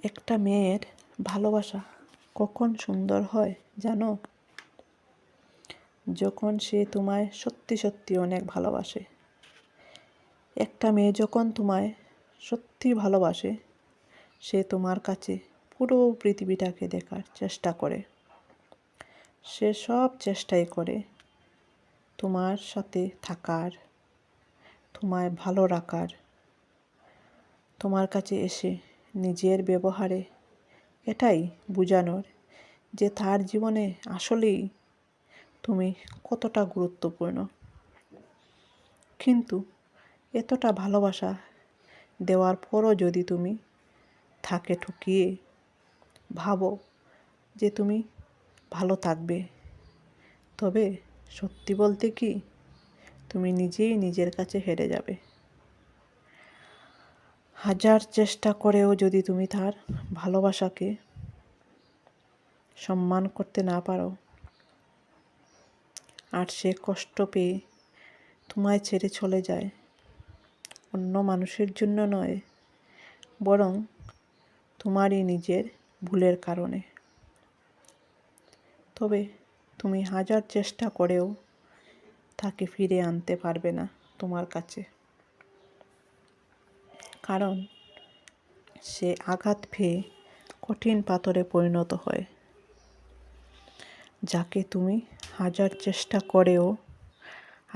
একটা মেয়ের ভালোবাসা কখন সুন্দর হয় জানো? যখন সে তোমায় সত্যি সত্যি অনেক ভালোবাসে। একটা মেয়ে যখন তোমায় সত্যি ভালোবাসে, সে তোমার কাছে পুরো পৃথিবীটাকে দেখার চেষ্টা করে। সে সব চেষ্টাই করে তোমার সাথে থাকার, তোমায় ভালো রাখার, তোমার কাছে এসে নিজের ব্যবহারে এটাই বোঝানোর যে তার জীবনে আসলেই তুমি কতটা গুরুত্বপূর্ণ। কিন্তু এতটা ভালোবাসা দেওয়ার পরও যদি তুমি তাকে ঠকিয়ে ভাবো যে তুমি ভালো থাকবে, তবে সত্যি বলতে কি, তুমি নিজেই নিজের কাছে হেরে যাবে। হাজার চেষ্টা করেও যদি তুমি তার ভালোবাসাকে সম্মান করতে না পারো, আর সে কষ্ট পেয়ে তোমায় ছেড়ে চলে যায়, অন্য মানুষের জন্য নয়, বরং তোমারই নিজের ভুলের কারণে, তবে তুমি হাজার চেষ্টা করেও তাকে ফিরে আনতে পারবে না তোমার কাছে। কারণ সে আঘাত পেয়ে কঠিন পাথরে পরিণত হয়, যাকে তুমি হাজার চেষ্টা করেও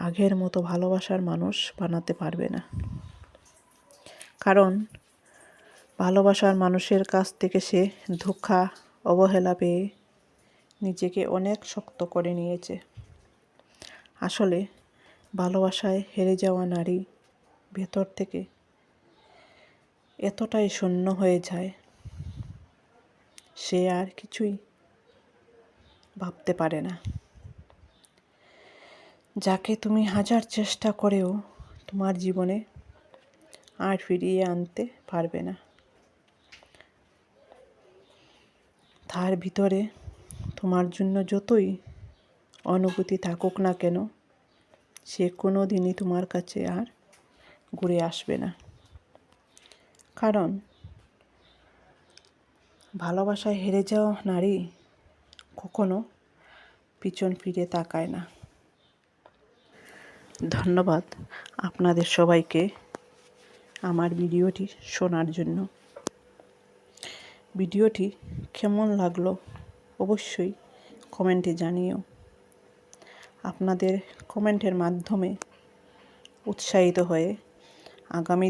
আগের মতো ভালোবাসার মানুষ বানাতে পারবে না। কারণ ভালোবাসার মানুষের কাছ থেকে সে ধোঁকা, অবহেলা পেয়ে নিজেকে অনেক শক্ত করে নিয়েছে। আসলে ভালোবাসায় হেরে যাওয়া নারী ভেতর থেকে এতটাই শূন্য হয়ে যায়, সে আর কিছুই ভাবতে পারে না। যাকে তুমি হাজার চেষ্টা করেও তোমার জীবনে আর ফিরিয়ে আনতে পারবে না, তার ভিতরে তোমার জন্য যতই অনুভূতি থাকুক না কেন, সে কোনো দিনই তোমার কাছে আর ঘুরে আসবে না। কারণ ভালোবাসায় হেরে যাওয়া নারী কখনো পিছন ফিরে তাকায় না। ধন্যবাদ আপনাদের সবাইকে আমার ভিডিওটি শোনার জন্য। ভিডিওটি কেমন লাগলো অবশ্যই কমেন্টে জানিও। আপনাদের কমেন্টের মাধ্যমে উৎসাহিত হয়ে আগামী দিন